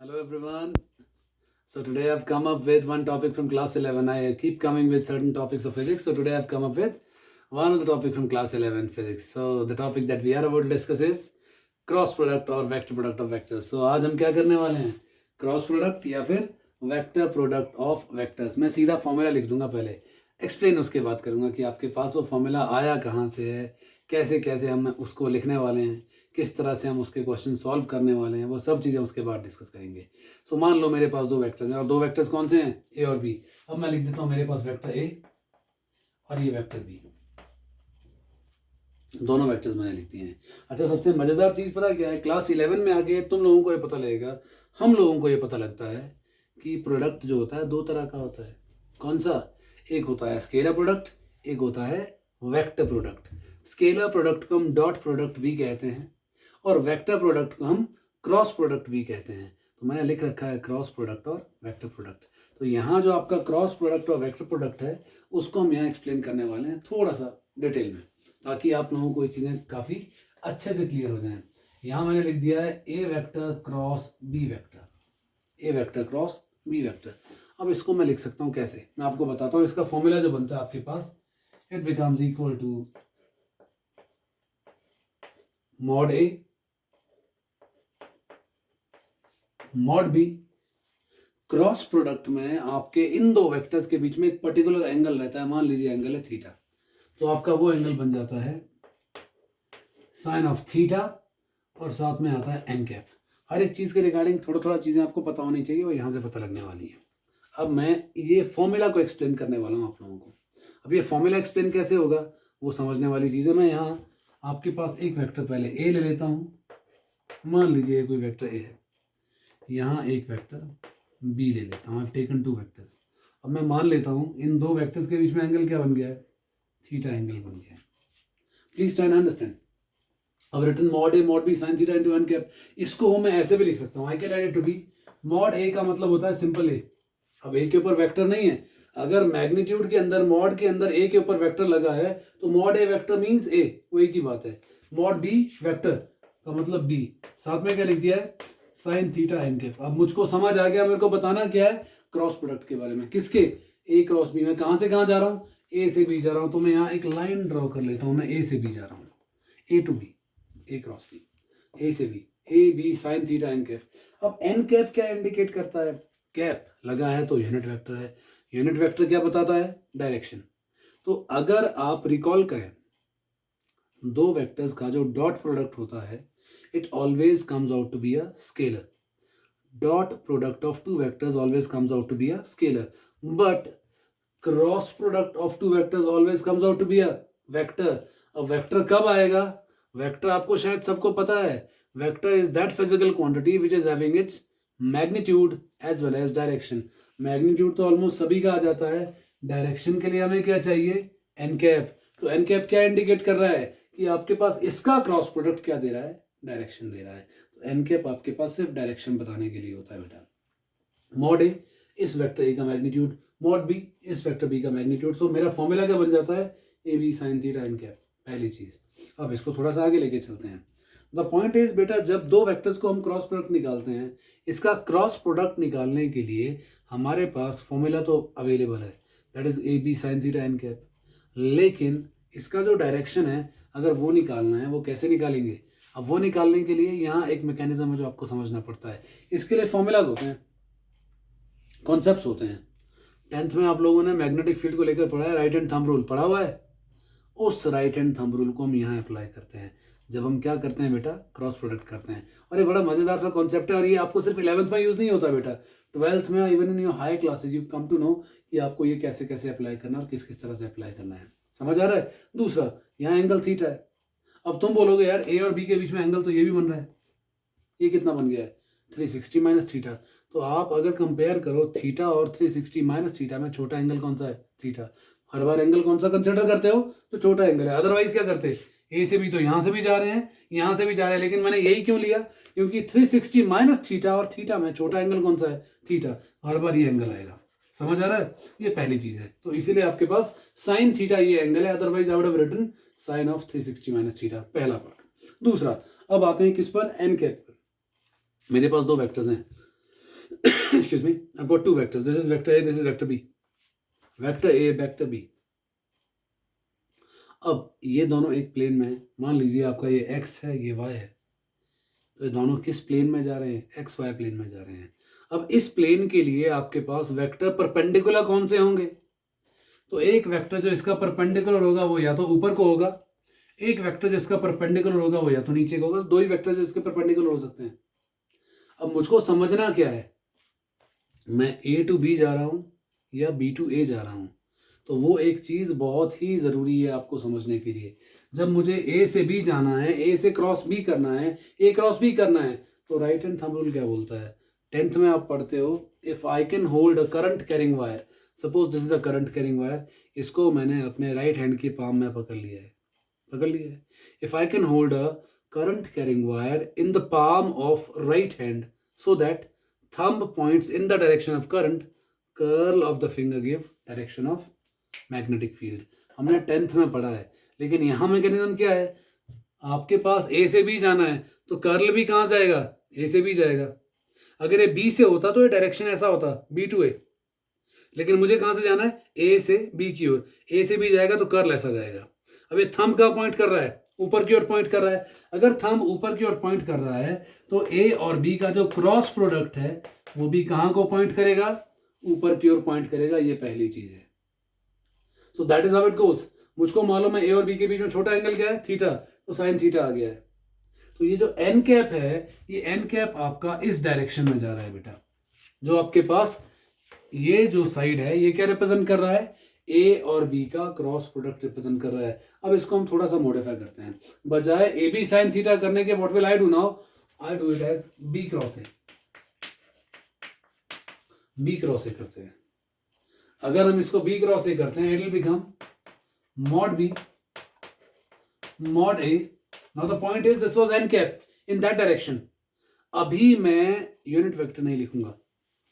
Hello everyone. So today I've come up with one topic from class 11. I keep coming with certain topics of physics. So today I've come up with one of the topic from class 11 physics. So the topic that we are about to discuss is cross product और vector product of vectors. सो आज हम क्या करने वाले हैं, cross product या फिर vector product of vectors. मैं सीधा फॉर्मूला लिख दूंगा, पहले एक्सप्लेन उसके बाद करूंगा कि आपके पास वो फॉर्मूला आया कहाँ से है, कैसे कैसे हम उसको लिखने वाले हैं, किस तरह से हम उसके क्वेश्चन सॉल्व करने वाले हैं, वो सब चीज़ें उसके बाद डिस्कस करेंगे. सो मान लो मेरे पास दो वेक्टर्स हैं और दो वेक्टर्स कौन से हैं, ए और बी. अब मैं लिख देता हूँ मेरे पास वेक्टर ए और ये वेक्टर बी, दोनों वेक्टर्स मैंने लिख दिए हैं. अच्छा, सबसे मज़ेदार चीज़ पता क्या है, क्लास 11 में आके तुम लोगों को ये पता लगेगा, हम लोगों को ये पता लगता है कि प्रोडक्ट जो होता है दो तरह का होता है. कौन सा? एक होता है स्केलर प्रोडक्ट, एक होता है वेक्टर प्रोडक्ट. स्केलर प्रोडक्ट को हम डॉट प्रोडक्ट भी कहते हैं और वेक्टर प्रोडक्ट को हम क्रॉस प्रोडक्ट भी कहते हैं. तो मैंने लिख रखा है क्रॉस प्रोडक्ट और वेक्टर प्रोडक्ट. तो यहाँ जो आपका क्रॉस प्रोडक्ट और वेक्टर प्रोडक्ट है उसको हम यहाँ एक्सप्लेन करने वाले हैं थोड़ा सा डिटेल में, ताकि आप लोगों को ये चीज़ें काफ़ी अच्छे से क्लियर हो जाएं. यहाँ मैंने लिख दिया है ए वेक्टर क्रॉस बी वेक्टर, ए वेक्टर क्रॉस बी वेक्टर. अब इसको मैं लिख सकता हूँ कैसे, मैं आपको बताता हूँ. इसका फॉर्मूला जो बनता है आपके पास, it becomes equal to mod A mod B. Cross product में आपके इन दो वेक्टर्स के बीच में एक पर्टिकुलर एंगल रहता है, मान लीजिए एंगल है थीटा. तो आपका वो एंगल बन जाता है साइन ऑफ थीटा और साथ में आता है एन कैप. हर एक चीज़ के रिगार्डिंग थोड़ा थोड़ा चीज़ें आपको पता होनी चाहिए और यहाँ से पता लगने वाली है. अब मैं ये फॉर्मूला को एक्सप्लेन करने वाला हूँ आप लोगों को. अब ये फॉर्मूला एक्सप्लेन कैसे होगा वो समझने वाली चीज़ है. मैं यहाँ आपके पास एक वेक्टर पहले ए ले लेता हूँ, मान लीजिए कोई वेक्टर ए है, यहाँ एक वेक्टर बी ले लेता हूँ. I have taken two vectors. अब मैं मान लेता हूँ इन दो वेक्टर्स के बीच में एंगल क्या बन गया है, थीटा एंगल बन गया है. Please try and understand. अब written mod A mod B sine theta into N cap. इसको मैं ऐसे भी लिख सकता हूँ, I can write it to be mod A का मतलब होता है सिंपल ए. अब ए के ऊपर वेक्टर नहीं है, अगर मैग्नीट्यूड के अंदर मॉड के अंदर ए के ऊपर वेक्टर लगा है तो मॉड ए वेक्टर मींस ए, वो एक ही बात है. मॉड बी वेक्टर का मतलब बी, साथ में क्या लिख दिया है, साइन थीटा एन कैप. अब मुझको समझ आ गया, मेरे को बताना क्या है, क्रॉस प्रोडक्ट के बारे में. किसके? ए क्रॉस बी. मैं कहाँ से कहाँ जा रहा हूँ, ए से बी जा रहा हूँ. तो मैं यहाँ एक लाइन ड्रॉ कर लेता हूँ, मैं ए से बी जा रहा हूँ, A to B, A cross B, A से B, A B sine theta N cap. अब एन कैप क्या इंडिकेट करता है, कैप लगा है तो यूनिट वेक्टर है. यूनिट वेक्टर क्या बताता है, डायरेक्शन. तो अगर आप रिकॉल करें दो वेक्टर्स का जो डॉट प्रोडक्ट होता है, it always comes out to be a scalar. Dot product of two vectors always comes out to be a scalar. But cross product of two vectors always comes out to be a vector. अब vector कब आएगा, vector आपको शायद सबको पता है, vector is that physical quantity which is having its magnitude as well as direction. Magnitude तो almost सभी का आ जाता है, डायरेक्शन के लिए हमें क्या चाहिए, एन कैप. तो एन कैप क्या इंडिकेट कर रहा है कि आपके पास इसका क्रॉस प्रोडक्ट क्या दे रहा है, डायरेक्शन दे रहा है. तो एन कैप आपके पास सिर्फ डायरेक्शन बताने के लिए होता है बेटा. मॉड ए इस वेक्टर ए का मैग्नीट्यूड, मॉड बी इस वेक्टर बी का मैग्नीट्यूड. सो मेरा फॉर्मूला क्या बन जाता है, A B sine theta N cap, पहली चीज. अब इसको थोड़ा सा आगे लेके चलते हैं. द पॉइंट इज बेटा, जब दो वेक्टर्स को हम क्रॉस प्रोडक्ट निकालते हैं, इसका क्रॉस प्रोडक्ट निकालने के लिए हमारे पास फॉर्मूला तो अवेलेबल है, that is A B sine theta N cap. लेकिन इसका जो डायरेक्शन है अगर वो निकालना है, वो कैसे निकालेंगे. अब वो निकालने के लिए यहाँ एक मैकेनिज्म है जो आपको समझना पड़ता है. इसके लिए फॉर्मूलाज होते हैं, कॉन्सेप्ट्स होते हैं. 10th में आप लोगों ने मैग्नेटिक फील्ड को लेकर पढ़ा है, राइट हैंड थंब रूल पढ़ा हुआ है. उस राइट हैंड थंब रूल को हम यहाँ अप्लाई करते हैं जब हम क्या करते हैं बेटा, क्रॉस प्रोडक्ट करते हैं. और ये बड़ा मजेदार सा कॉन्सेप्ट है और ये आपको सिर्फ 11th में यूज नहीं होता बेटा, 12th में even in your high classes you come to know कि आपको ये कैसे कैसे अप्लाई करना है और किस किस तरह से अप्लाई करना है. समझ आ रहा है. दूसरा, यहाँ एंगल थीटा है. अब तुम बोलोगे यार ए और बी के बीच में एंगल तो ये भी बन रहा है, ये कितना बन गया है, 360 माइनस थीटा. तो आप अगर कंपेयर करो थीटा और 360 माइनस थीटा में छोटा एंगल कौन सा है, थीटा. हर बार एंगल कौन सा कंसिडर करते हो, तो छोटा एंगल है. अदरवाइज क्या करते, ए से भी तो यहाँ से भी जा रहे हैं, यहाँ से भी जा रहे हैं. लेकिन मैंने यही क्यों लिया, क्योंकि 360 माइनस थीटा और थीटा में छोटा एंगल कौन सा है, थीटा. हर बार ये एंगल आएगा. समझ आ रहा है. ये पहली चीज है. तो इसीलिए आपके पास साइन थीटा ये एंगल है, otherwise I would have written sine of 360 minus theta, पहला पार्ट. दूसरा, अब आते हैं किस पर, एन कैप पर. मेरे पास दो वेक्टर्स हैं, excuse me, I've got two vectors. This is vector A, this is vector B. Vector A, vector B. अब ये दोनों एक प्लेन में है. मान लीजिए आपका ये x है, ये y है. तो ये दोनों किस प्लेन में जा रहे हैं? एक्स वाई प्लेन में जा रहे हैं. अब इस प्लेन के लिए आपके पास वेक्टर परपेंडिकुलर कौन से होंगे? तो एक वेक्टर जो इसका परपेंडिकुलर होगा वो या तो ऊपर को होगा, एक वेक्टर जो इसका परपेंडिकुलर होगा वो या तो नीचे को होगा. दो ही वेक्टर जो इसके परपेंडिकुलर हो सकते हैं. अब मुझको समझना क्या है, मैं A to B जा रहा हूं या B to A जा रहा हूं. तो वो एक चीज बहुत ही जरूरी है आपको समझने के लिए. जब मुझे A से B जाना है, A से क्रॉस B करना है, A क्रॉस B करना है, तो राइट हैंड थंब रूल क्या बोलता है? 10th में आप पढ़ते हो, if I can hold a current carrying wire, suppose this is a current carrying wire, इसको मैंने अपने राइट हैंड की पाम में पकड़ लिया है. If I can hold a current carrying wire in the palm of right hand so that thumb points in the direction of current, curl of the finger give direction of magnetic field. हमने 10th में पढ़ा है. लेकिन यहाँ mechanism क्या है? आपके पास A से B जाना है तो कर्ल भी कहाँ जाएगा? A से B जाएगा. अगर ये B से होता तो ये डायरेक्शन ऐसा होता, B to A. लेकिन मुझे कहाँ से जाना है? A से B की ओर. A से B जाएगा तो कर्ल ऐसा जाएगा. अब ये थंब कहाँ पॉइंट कर रहा है? ऊपर की ओर पॉइंट कर रहा है. अगर थंब ऊपर की ओर पॉइंट कर रहा है तो A और B का जो क्रॉस प्रोडक्ट है वो भी कहां को पॉइंट करेगा? ऊपर की ओर पॉइंट करेगा. ये पहली चीज है. So that is how it goes. मुझको मालूम है A और B के बीच में छोटा एंगल क्या है? थीटा. तो साइन थीटा आ गया है. तो ये जो एन कैप है, ये एन कैप आपका इस डायरेक्शन में जा रहा है बेटा. जो आपके पास ये जो साइड है ये क्या रिप्रेजेंट कर रहा है? A और B का क्रॉस प्रोडक्ट रिप्रेजेंट कर रहा है. अब इसको हम थोड़ा सा मॉडिफाई करते हैं. बजाय ए बी साइन थीटा करने के what will I do now? I do it as B cross A. B cross A करते हैं. अगर हम इसको B क्रॉस A करते हैं, it will become mod B mod A. Now the point is this was n cap in that direction. अभी मैं unit vector नहीं लिखूंगा,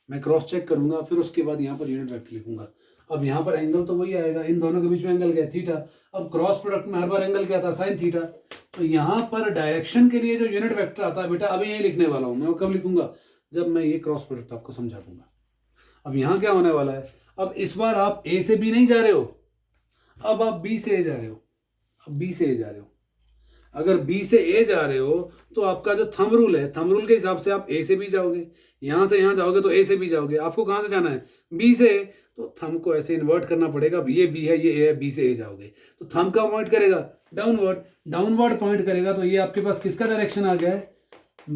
मैं क्रॉस चेक करूंगा, फिर उसके बाद यहां पर यूनिट वेक्टर लिखूंगा. अब यहां पर एंगल तो वही आएगा. इन दोनों के बीच में एंगल क्या? थीटा. अब क्रॉस प्रोडक्ट में हर बार एंगल क्या था? Sign theta. तो यहां पर डायरेक्शन के लिए जो यूनिट वेक्टर आता है बेटा, अभी यही लिखने वाला हूं मैं. वो कब लिखूंगा? जब मैं ये क्रॉस प्रोडक्ट आपको समझा दूंगा. अब यहां क्या होने वाला है? अब इस बार आप A से B नहीं जा रहे हो, अब आप B से A जा रहे हो. अब B से A जा रहे हो. अगर B से A जा रहे हो तो आपका जो थंब रूल है, थंब रूल के हिसाब से आप A से B जाओगे. यहां से यहां जाओगे तो A से B जाओगे. आपको कहां से जाना है? B से A. तो थंब को ऐसे इन्वर्ट करना पड़ेगा. अब ये B है, ये A है, B से A जाओगे तो थंब का पॉइंट करेगा डाउनवर्ड. डाउनवर्ड पॉइंट करेगा तो ये आपके पास किसका डायरेक्शन आ गया है?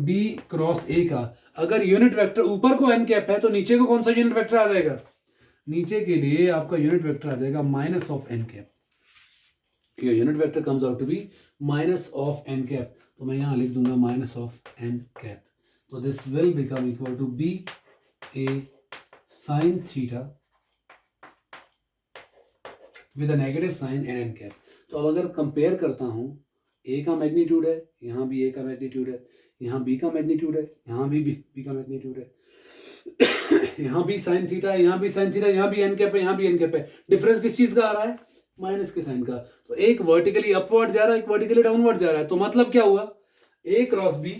B क्रॉस A का. अगर यूनिट वेक्टर ऊपर को n कैप है तो नीचे को कौन सा यूनिट वेक्टर आ जाएगा? नीचे के लिए आपका यूनिट वेक्टर आ जाएगा minus of n cap. Unit vector comes out to be minus of n cap. तो मैं यहां लिख दूंगा माइनस ऑफ n कैप. तो this will become equal to B A sin theta with a negative sign and n cap. तो अब अगर compare करता हूं, A का मैग्नीट्यूड है, यहां भी A का मैग्नीट्यूड है, यहाँ B का मैग्नीट्यूड है, यहाँ भी B का मैग्नीट्यूड है, यहाँ भी साइन थीटा है, यहाँ भी साइन थीटा, यहाँ भी n कैप है, यहाँ भी n कैप है. डिफरेंस किस चीज का आ रहा है? माइनस के साइन का. तो एक वर्टिकली अपवर्ड जा रहा है, एक वर्टिकली डाउनवर्ड जा रहा है. तो मतलब क्या हुआ? A क्रॉस B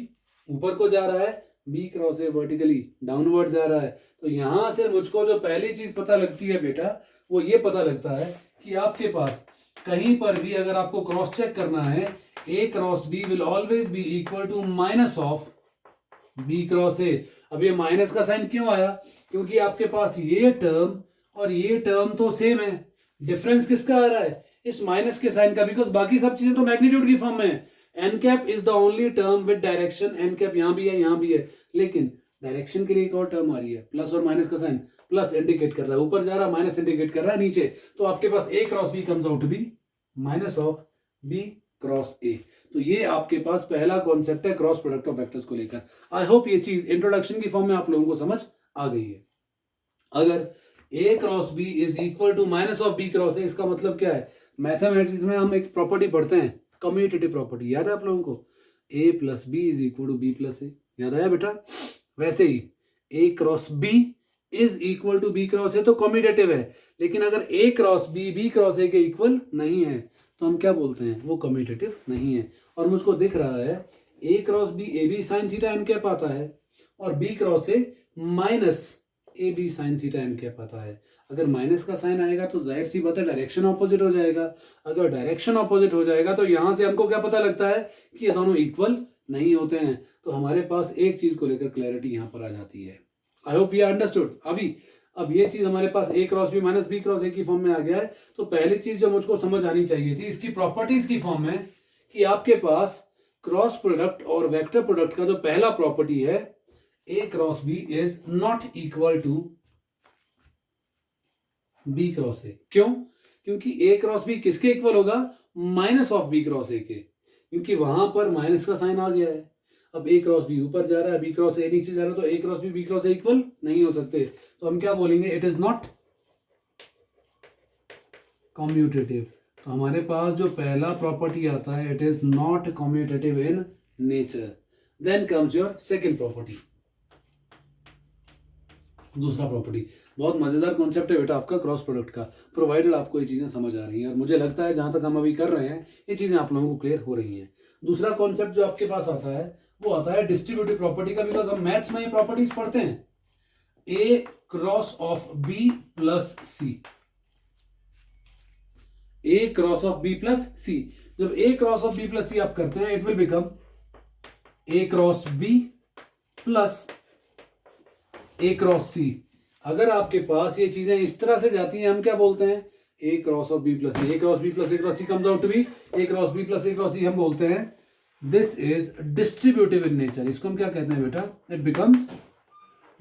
ऊपर को जा रहा है, B cross A vertically downward जा रहा है. तो यहां से मुझको जो पहली चीज पता लगती है बेटा, वो ये पता लगता है कि आपके पास कहीं पर भी अगर आपको क्रॉस चेक करना है, A cross B will always be equal to minus of B cross A. अब ये माइनस का साइन क्यों आया? क्योंकि आपके पास ये टर्म और ये टर्म तो सेम है. डिफरेंस किसका आ रहा है? इस माइनस के साइन का. बिकॉज बाकी सब चीजें तो मैग्नीट्यूड की फॉर्म में है. N cap is the only term with direction. N cap यहां भी है, यहां भी है, लेकिन डायरेक्शन के लिए एक और टर्म आ रही है, प्लस और माइनस का साइन. प्लस इंडिकेट कर रहा है ऊपर जा रहा है, माइनस इंडिकेट कर रहा है नीचे. तो आपके पास A cross B comes out to be minus of B cross A. तो ये आपके पास पहला कॉन्सेप्ट है क्रॉस प्रोडक्ट ऑफ वेक्टर्स को लेकर. आई होप ये चीज इंट्रोडक्शन की फॉर्म में आप लोगों को समझ आ गई है. अगर A cross B is equal to minus of B cross A, इसका मतलब क्या है? मैथमेटिक्स में हम एक प्रॉपर्टी पढ़ते हैं, कम्यूटेटिव प्रॉपर्टी. याद है आप लोगों को? A plus B is equal to B plus A. याद आया बेटा? वैसे ही A cross B is equal to B cross A तो कम्यूटेटिव है. लेकिन अगर A cross B B cross A के इक्वल नहीं है तो हम क्या बोलते हैं? वो कम्यूटेटिव नहीं है. और मुझको दिख रहा है A cross B AB sine theta n cap आता है, और B cross A minus A B sine theta N cap आता है। अगर माइनस का साइन आएगा तो जाहिर सी बात है डायरेक्शन ऑपोजिट हो जाएगा। अगर डायरेक्शन ऑपोजिट हो जाएगा तो यहां से हमको क्या पता लगता है कि ये दोनों इक्वल नहीं होते हैं। तो हमारे पास एक चीज को लेकर क्लैरिटी यहां पर आ जाती है। I hope you understood. अभी अब ये चीज हमारे पास A cross B minus B cross A की फॉर्म में आ गया है। तो पहली चीज जो मुझको समझ आनी चाहिए थी इसकी प्रॉपर्टीज की फॉर्म में कि आपके पास क्रॉस प्रोडक्ट और वेक्टर प्रोडक्ट का जो पहला प्रॉपर्टी है A cross B is not equal to B cross A. क्यों? क्योंकि ए क्रॉस बी किसके इक्वल होगा? Minus of B cross A के, क्योंकि वहां पर माइनस का साइन आ गया है। अब ए क्रॉस बी ऊपर जा रहा है, बी क्रॉस ए नीचे जा रहा है, तो A cross B cross A equal नहीं हो सकते। तो हम क्या बोलेंगे? It is not commutative. तो हमारे पास जो पहला प्रॉपर्टी आता है it is not commutative in nature. Then comes your second property, दूसरा प्रॉपर्टी। बहुत मजेदार कॉन्सेप्ट है बेटा आपका क्रॉस प्रोडक्ट का, प्रोवाइडेड आपको ये चीजें समझ आ रही हैं। और मुझे लगता है जहां तक हम अभी कर रहे हैं ये चीजें आप लोगों को क्लियर हो रही हैं। दूसरा कॉन्सेप्ट जो आपके पास आता है वो आता है डिस्ट्रीब्यूटिव प्रॉपर्टी का, बिकॉज हम मैथ्स में ये प्रॉपर्टीज पढ़ते हैं। A cross of B plus C, A cross of B plus C. जब A cross of B plus C आप करते हैं it will become A cross B plus A cross C. अगर आपके पास ये चीजें इस तरह से जाती हैं हम क्या बोलते हैं? A cross of B plus C. A cross B plus A cross C comes out to B A cross B plus A cross C. हम बोलते हैं this is distributive in nature. इसको हम क्या कहते हैं बेटा? It becomes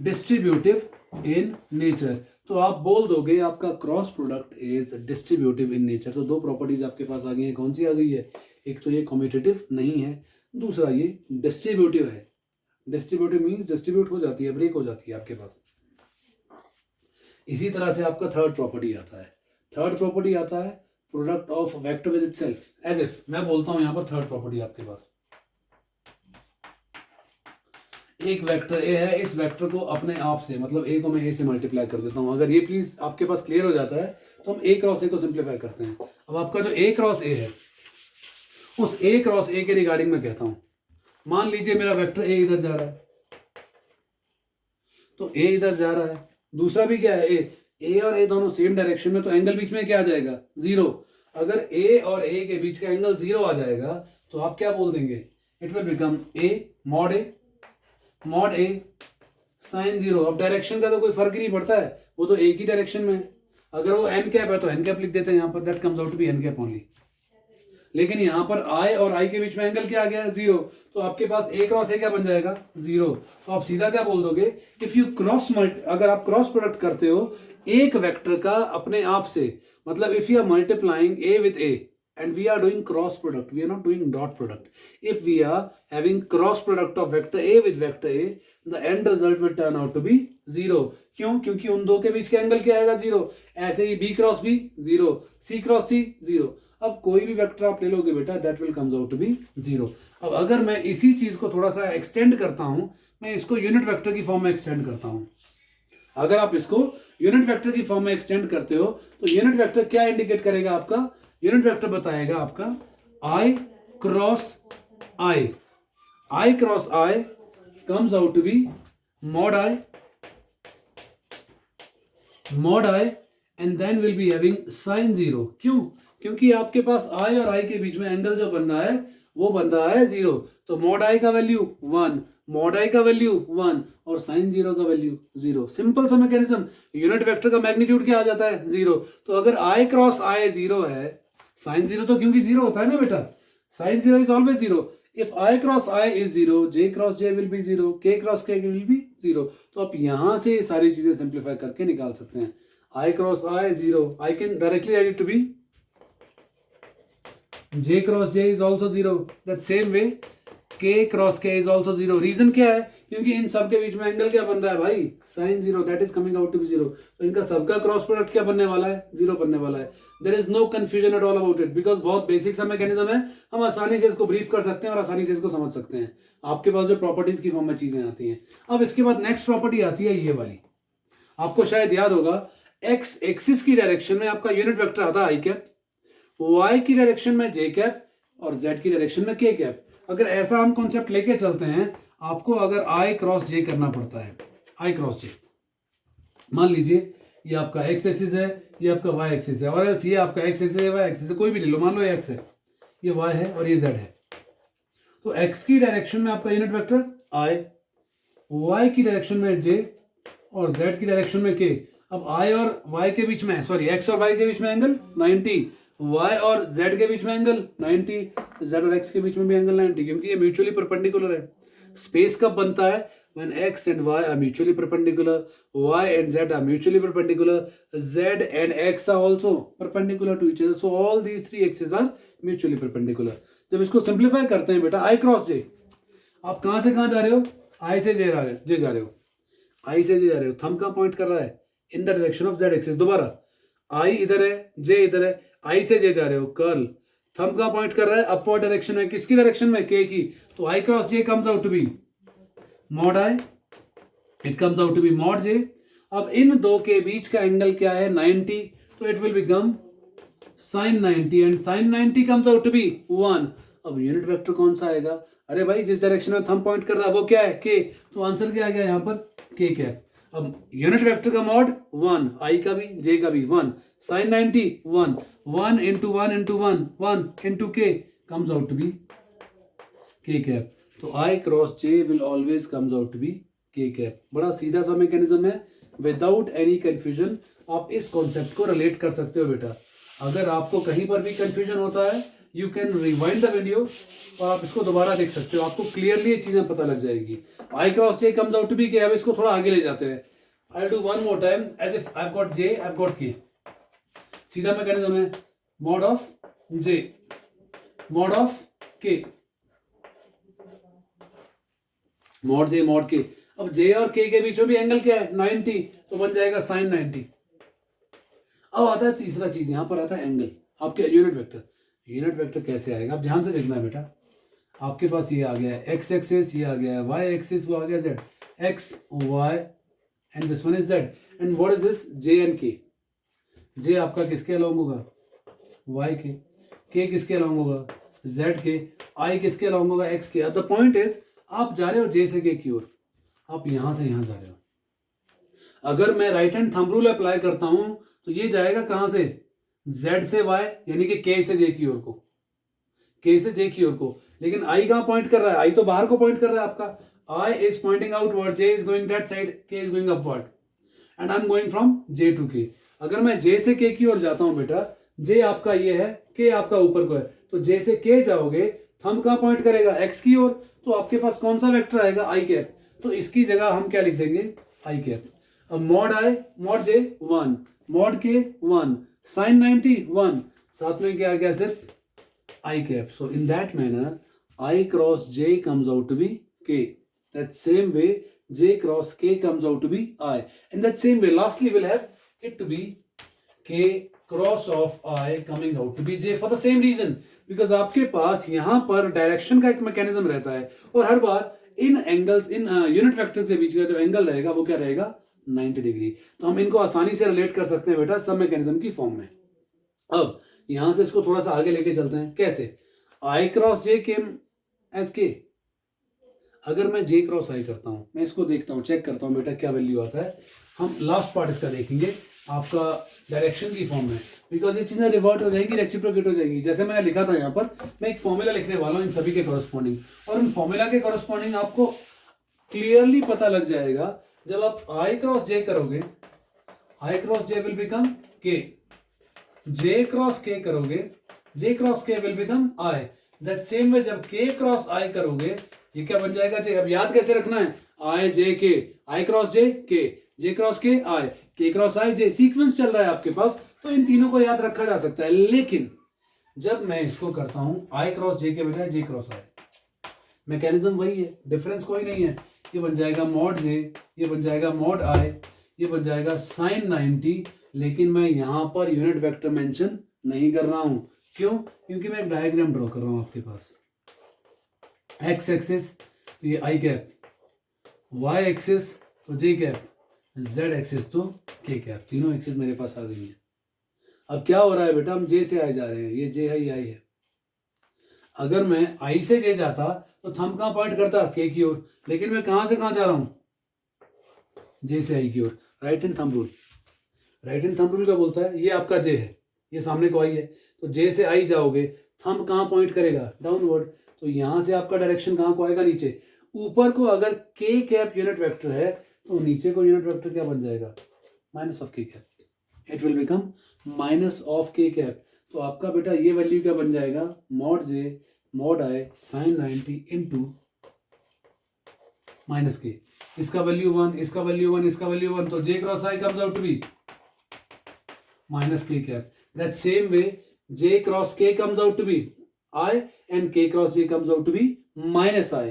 distributive in nature. तो आप बोल दोगे आपका cross product is distributive in nature. तो दो प्रॉपर्टीज आपके पास आ गई हैं। कौन सी आ गई है? एक तो ये कम्यूटेटिव नहीं है, दूसरा ये डिस्ट्रीब्यूटिव है। डिस्ट्रीब्यूटिव मींस डिस्ट्रीब्यूट हो जाती है, ब्रेक हो जाती है आपके पास। इसी तरह से आपका थर्ड प्रॉपर्टी आता है। थर्ड प्रॉपर्टी आता है product of vector with itself. As if मैं बोलता हूं यहां पर थर्ड प्रॉपर्टी आपके पास, एक वेक्टर ए है, इस वेक्टर को अपने आप से, मतलब ए को मैं ए से मल्टीप्लाई कर देता हूं। अगर ये प्लीज आपके पास क्लियर हो जाता है तो हम ए क्रॉस ए को सिंप्लीफाई करते हैं। अब आपका जो ए क्रॉस ए है उस ए क्रॉस ए के रिगार्डिंग में कहता हूं, मान लीजिए मेरा वेक्टर ए इधर जा रहा है तो ए इधर जा रहा है, दूसरा भी क्या है ए और ए दोनों सेम डायरेक्शन में, तो एंगल बीच में क्या आ जाएगा? जीरो। अगर ए और ए के बीच का एंगल जीरो आ जाएगा तो आप क्या बोल देंगे? It will become A mod A sine zero. अब डायरेक्शन का तो कोई फर्क ही नहीं पड़ता है, वो तो एक ही डायरेक्शन में है। अगर वो एन कैप है तो एन कैप लिख देते हैं यहां पर, that comes out to be n cap only. लेकिन यहां पर आई और आई के बीच में एंगल क्या आ गया? जीरो। तो आपके पास ए क्रॉस ए क्या बन जाएगा? जीरो। तो आप सीधा क्या बोल दोगे? इफ यू अगर आप क्रॉस प्रोडक्ट करते हो एक वेक्टर का अपने आप से, मतलब if you are multiplying A with A and we are doing cross product, we are not doing dot product. If we are having cross product of vector a with vector a, the end result will turn out to be zero. क्यों? क्योंकि उन दो के बीच का angle क्या आएगा? Zero. ऐसे ही b cross b zero, c cross c zero. अब कोई भी वेक्टर आप ले लोगे बेटा that will comes out to be zero. अब अगर मैं इसी चीज को थोड़ा सा एक्सटेंड करता हूं, मैं इसको यूनिट वेक्टर की फॉर्म में एक्सटेंड करता हूं। अगर आप इसको यूनिट वेक्टर की फॉर्म में एक्सटेंड करते हो तो यूनिट वेक्टर क्या इंडिकेट करेगा? आपका यूनिट वेक्टर बताएगा आपका I cross I. I cross I comes out to be mod I and then will be having sine zero. क्यों? क्योंकि आपके पास आई और आई के बीच में एंगल जो बन रहा है वो बन रहा है जीरो। तो मॉड आई का वैल्यू 1, मॉड आई का वैल्यू 1 और साइन जीरो का वैल्यू 0। सिंपल सा मैकेनिज्म। यूनिट वेक्टर का मैग्नीट्यूड क्या आ जाता है? 0। तो अगर आई क्रॉस आई 0 है, साइन जीरो तो क्योंकि 0 होता है ना बेटा, sine zero is always 0। If I cross I is 0, J cross J will be 0, के क्रॉस के विल बी 0। तो आप यहां से सारी चीजें सिंप्लीफाई करके निकाल सकते हैं। I cross I 0, I can directly write it to be J cross J is also 0. That same way K cross K is also 0. Reason क्या है? क्योंकि इन सब के बीच में एंगल क्या बन रहा है भाई? Sine zero, that is coming out to be 0। तो इनका सबका क्रॉस प्रोडक्ट क्या बनने वाला है? 0 बनने वाला है। There is no confusion at all about it, because बहुत बेसिक सा मैकेनिज्म है। हम आसानी से इसको ब्रीफ कर सकते हैं और आसानी से इसको समझ सकते हैं। आपके पास जो प्रॉपर्टीज की फॉर्म में चीजें आती हैं। अब इसके बाद नेक्स्ट प्रॉपर्टी आती है ये वाली। आपको शायद याद होगा एक्स एक्सिस की डायरेक्शन में आपका यूनिट वेक्टर आता है आई कैप, y की डायरेक्शन में j कैप और z की डायरेक्शन में k कैप। अगर ऐसा हम कॉन्सेप्ट लेके चलते हैं, आपको अगर आई क्रॉस जे करना पड़ता है, आई क्रॉस जे, मान लीजिए ये आपका एक्स एक्सिस है, ये आपका वाई एक्सिस है, और एल्स ये आपका एक्स एक्सिस है, वाई एक्सिस है, कोई भी ले लो, मान लो ये एक्स है, ये वाई है और ये जेड है। तो एक्स की डायरेक्शन में आपका यूनिट वेक्टर आई, वाई की डायरेक्शन में जे और जेड की डायरेक्शन में के। अब आई और वाई के बीच में, सॉरी एक्स और वाई के बीच में एंगल 90, वाई और जेड के बीच में एंगल 90, जेड और एक्स के बीच में भी एंगल 90, क्योंकि ये म्यूचुअली परपेंडिकुलर है। स्पेस कब बनता है? when x and y are mutually perpendicular, y and z are mutually perpendicular, z and x are also perpendicular to each other, so all these three axes are mutually perpendicular. जब इसको simplify करते हैं बेटा, i cross j, आप कहां से कहां जा रहे हो? i से j जा रहे हो, i से j जा रहे हो, थंब कहां पॉइंट कर रहा है? In the direction of z axis. दोबारा i इधर है, j इधर है, i से j जा रहे हो, कर्ल थंब कहां पॉइंट कर रहा है? अपवर्ड डायरेक्शन में। किसकी डायरेक्शन में? k की। तो i cross j comes out to be mod i, it comes out to be mod j। अब इन दो के बीच का एंगल क्या है? 90, तो it will become sin 90 and sin 90 comes out to be 1। अब यूनिट वेक्टर कौन सा आएगा? अरे भाई जिस डायरेक्शन में थंब पॉइंट कर रहा है वो क्या है? k, तो आंसर क्या आ गया यहाँ पर? k cap. अब यूनिट वेक्टर का मॉड 1, i का भी j का भी 1, sin 90 1, 1 into 1 into 1, 1 into k comes out to be k cap. तो I cross J will always comes out to be K cap. बड़ा सीधा सा मैकेनिज्म है, विदाउट एनी कंफ्यूजन आप इस कॉन्सेप्ट को रिलेट कर सकते हो बेटा। अगर आपको कहीं पर भी कंफ्यूजन होता है, you can rewind the video और आप इसको दोबारा देख सकते हो, आपको क्लियरली ये चीजें पता लग जाएगी। I cross J comes out to be K। अब इसको थोड़ा आगे ले जाते हैं। I'll do one more time as if I've got J, I've got K। सीधा मैकेनिज्म है, mod of J, mod of K, mod J mod के। अब जे और के बीच में भी एंगल क्या है? 90, तो बन जाएगा sin 90। अब आता है तीसरा चीज, यहां पर आता है एंगल, आपके यूनिट वेक्टर। यूनिट वेक्टर कैसे आएगा? अब ध्यान से देखना है बेटा, आपके पास ये आ गया है एक्स एक्सिस, ये आ गया है वाई एक्सिस, वो आ गया Z, X Y and this one is Z. And what is this? J and K. J आपका किसके अलोंग होगा? वाई के किसके अलोंग होगा? जेड के, आई किसके अलोंग होगा? एक्स के। अब द पॉइंट इज, आप जा रहे हो जे से के की ओर, आप यहां से यहां जा रहे हो। अगर मैं right hand thumb rule apply करता हूं तो ये जाएगा कहां से? जेड से वाई, यानी कि के से जे की ओर को, के से जे की ओर को। लेकिन आई कहां पॉइंट कर रहा है? आई तो बाहर को पॉइंट कर रहा है आपका। I is pointing outward, J is going that side, K is going upward and I am going from J to K. अगर मैं जे से के की ओर जाता हूं बेटा, जे आपका ये है, के आपका ऊपर को है, तो जे से के जाओगे, थंब कहां पॉइंट करेगा? एक्स की ओर, तो आपके पास कौन सा वेक्टर आएगा? आई कैप। तो इसकी जगह हम क्या लिख देंगे? आई कैप। अब मॉड आई, मॉड जे 1, मॉड के 1, sin 90 1, साथ में क्या आ गया? सिर्फ I cap. So in that manner I cross J comes out to be K. That same way J cross K comes out to be I. In that same way lastly will have it to be K cross of I coming out to be J, for the same reason, because आपके पास यहां पर direction का एक mechanism रहता है और हर बार इन angles, in unit vector के बीच का जो एंगल रहेगा वो क्या रहेगा? 90 डिग्री। तो हम इनको आसानी से रिलेट कर सकते हैं बेटा सब मैकेनिज्म की फॉर्म में। अब यहां से इसको थोड़ा सा आगे लेके चलते हैं। कैसे? आई क्रॉस जे केम एज के। अगर मैं जे क्रॉस आई करता हूं, मैं इसको देखता हूं, चेक करता हूं बेटा क्या वैल्यू आता है। हम लास्ट पार्ट इसका देखेंगे आपका डायरेक्शन की फॉर्म में, बिकॉज ये चीजें रिवर्ट हो जाएंगी, रेसिप्रोकेट हो जाएंगी। जैसे मैंने लिखा था यहाँ पर, मैं एक फॉर्मूला लिखने वाला हूँ इन सभी के कॉरस्पॉन्डिंग, और इन फॉर्मूला के कॉरस्पॉन्डिंग आपको क्लियरली पता लग जाएगा जब आप आई क्रॉस जे करोगे। आई क्रॉस जे विल बिकम के, जे क्रॉस के करोगे, जे क्रॉस के will become I. That same वे जब के क्रॉस आई करोगे, ये क्या बन जाएगा? जे। अब याद कैसे रखना है? आई जे के, आई क्रॉस जे के, जे क्रॉस के आई, के क्रॉस आई जे। सीक्वेंस चल रहा है आपके पास, तो इन तीनों को याद रखा जा सकता है। लेकिन जब मैं इसको करता हूं आई क्रॉस जे के बजाय जे क्रॉस आई, मैकेनिज्म वही है, डिफरेंस कोई नहीं है। ये बन जाएगा मॉड जे, ये बन जाएगा मॉड आई, ये बन जाएगा sin 90। लेकिन मैं यहां पर यूनिट वेक्टर मेंशन नहीं कर रहा हूं। क्यों? क्योंकि मैं एक डायग्राम ड्रॉ कर रहा हूं आपके पास। एक्स एक्सिस तो ये आई कैप, वाई एक्सिस तो जे कैप, जेड एक्सिस तो के कैप। तीनों एक्सिस मेरे पास आ गई है। अब क्या हो रहा है बेटा? हम जे से आए जा रहे हैं, ये जे है, ये आई है। अगर मैं आई से जे जाता तो थंब कहाँ पॉइंट करता, के की ओर, लेकिन मैं कहाँ से कहाँ जा रहा हूँ, जे से आई की ओर। Right hand thumb rule, right hand thumb rule क्या बोलता है, ये आपका जे है, ये सामने को आई है, तो जे से आई जाओगे, थंब कहाँ पॉइंट करेगा, डाउनवर्ड, तो यहाँ से आपका डायरेक्शन कहाँ को आएगा, नीचे। ऊपर को अगर के कैप यूनिट वेक्टर है तो नीचे को यूनिट वेक्टर क्या बन जाएगा, minus of K cap, it will become minus of K cap. तो आपका बेटा ये वैल्यू क्या बन जाएगा, mod J mod I sine 90 into minus K, इसका वैल्यू 1, इसका वैल्यू 1, इसका वैल्यू 1, तो J cross I comes out to be minus K cap. That same way J cross K comes out to be I and K cross J comes out to be minus I,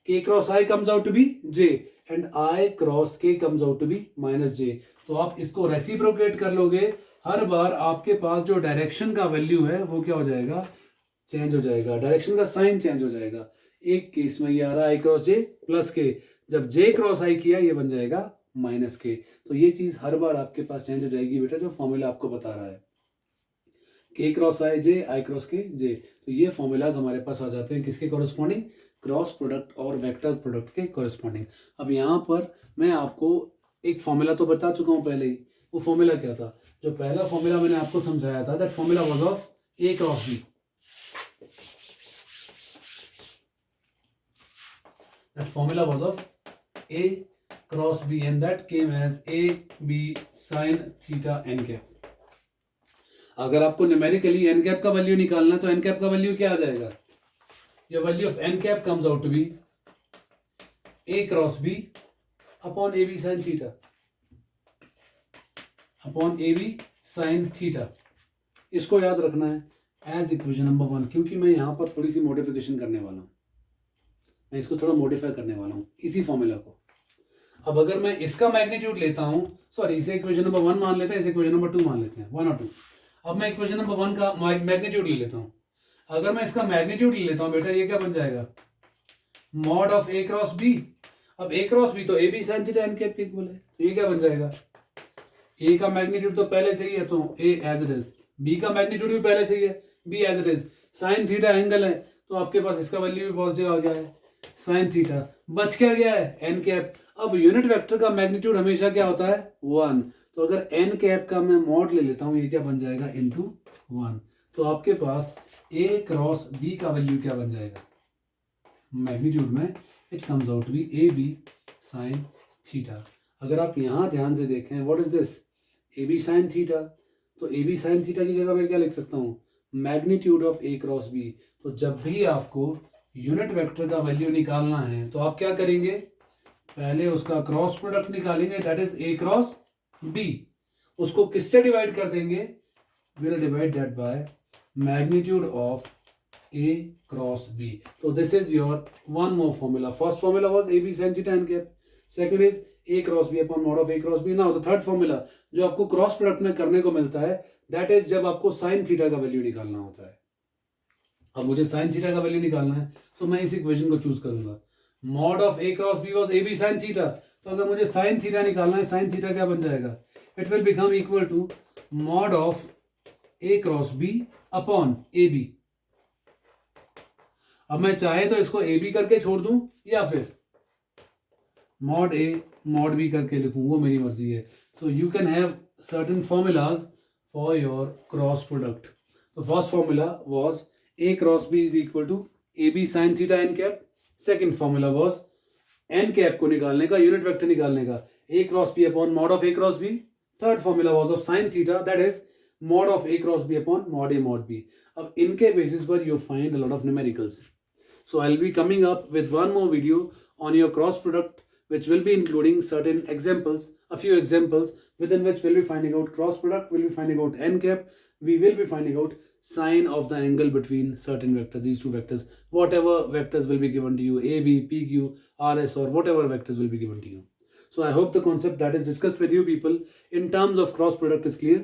K cross I comes out to be J and I cross K comes out to be minus J. तो आप इसको reciprocate कर लोगे, हर बार आपके पास जो direction का value है वो क्या हो जाएगा, चेंज हो जाएगा, डायरेक्शन का साइन चेंज हो जाएगा। एक केस में ये आ रहा है आई क्रॉस जे प्लस के, जब जे क्रॉस आई किया ये बन जाएगा माइनस के। तो ये चीज हर बार आपके पास चेंज हो जाएगी बेटा, जो फॉर्मूला आपको बता रहा है, के क्रॉस आई जे, आई क्रॉस के जे। तो ये फॉर्मूलाज हमारे पास आ जाते हैं किसके कॉरेस्पॉन्डिंग, क्रॉस प्रोडक्ट और वेक्टर प्रोडक्ट के कॉरेस्पॉन्डिंग। अब यहाँ पर मैं आपको एक फॉर्मूला तो बता चुका हूँ पहले ही, वो फॉर्मूला क्या था, जो पहला फॉर्मूला मैंने आपको समझाया था, that formula was of A cross B, that formula was of a cross b and that came as a b sin theta n cap। अगर आपको न्यूमेरिकली n कैप का वैल्यू निकालना है तो n कैप का वैल्यू क्या आ जाएगा, your value of n cap comes out to be a cross b upon ab sin theta, upon ab sin theta। इसको याद रखना है एज इक्वेशन नंबर 1, क्योंकि मैं यहाँ पर थोड़ी सी मॉडिफिकेशन करने वाला हूँ, मैं इसको थोड़ा मॉडिफाई करने वाला हूँ इसी फॉर्मूला को। अब अगर मैं इसका मैग्नीट्यूड लेता हूँ, सॉरी इसे इक्वेशन नंबर 1 मान लेते हैं, इसे इक्वेशन नंबर 2 मान लेते हैं, 1 और 2। अब मैं इक्वेशन नंबर 1 का मैग्नीट्यूड ले लेता हूँ, अगर मैं इसका मैग्नीट्यूड ले लेता हूँ बेटा, ये क्या बन जाएगा, mod of A cross B. अब ए क्रॉस बी तो A B sine theta N cap के इक्वल है, तो ये क्या बन जाएगा, ए का मैग्नीट्यूड तो पहले से ही है तो A as it is, B का मैग्नीट्यूड भी पहले से ही है B as it is, sine theta angle है तो आपके पास इसका वैल्यू भी पॉजिटिव आ गया है साइन थीटा, बच क्या गया है एन कैप। अब यूनिट वेक्टर का मैग्नीट्यूड हमेशा क्या होता है 1, तो अगर एन कैप का मैं मॉड ले लेता हूं, ये क्या बन जाएगा इनटू 1, तो आपके पास ए क्रॉस बी का वैल्यू क्या बन जाएगा मैग्नीट्यूड में, it comes out to B A B sine theta. अगर आप यहां ध्यान से देखें, what is this, A B sine theta, तो ए बी साइन थीटा की जगह मैं क्या लिख सकता हूं, magnitude of A cross B. तो जब भी आपको यूनिट वेक्टर का वैल्यू निकालना है तो आप क्या करेंगे, पहले उसका क्रॉस प्रोडक्ट निकालेंगे, that is A cross B, उसको किससे डिवाइड कर देंगे, will divide that by magnitude of A cross B. तो this is your one more formula, first formula was A B sine theta N cap, second is A cross B upon mod of A cross B. Now the third formula जो आपको cross product में करने को मिलता है, that is जब आपको sine theta का वैल्यू निकालना होता है। अब मुझे साइन थीटा का वैल्यू निकालना है तो मैं इस इक्वेशन को चूज करूंगा, mod of A cross B was A B sine theta, तो अगर मुझे साइन थीटा निकालना है, साइन थीटा क्या बन जाएगा, it will become equal to mod of A cross B upon A B. अब मैं चाहे तो इसको ए बी करके छोड़ दूं या फिर मॉड ए मॉड बी करके लिखूं, वो मेरी मर्जी है। So you can have certain formulas for your cross product. तो first formula was a cross b is equal to ab sin theta n cap, second formula was n cap को निकालने का, यूनिट वेक्टर निकालने का, a cross b upon mod of a cross b, third formula was of sin theta, that is mod of a cross b upon mod a mod b। अब इनके basis पर you find a lot of numericals, so I'll be coming up with one more video on your cross product which will be including certain examples, a few examples within which we'll be finding out cross product, we'll be finding out n cap, we will be finding out sine of the angle between certain vectors, these two vectors, whatever vectors will be given to you, a b p q r s or whatever vectors will be given to you. So I hope the concept that is discussed with you people in terms of cross product is clear.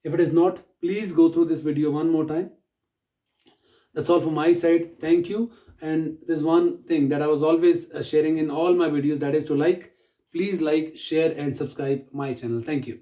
If it is not, please go through this video one more time. That's all from my side. Thank you. And there's one thing that I was always sharing in all my videos, that is to like, please like, share and subscribe my channel. Thank you.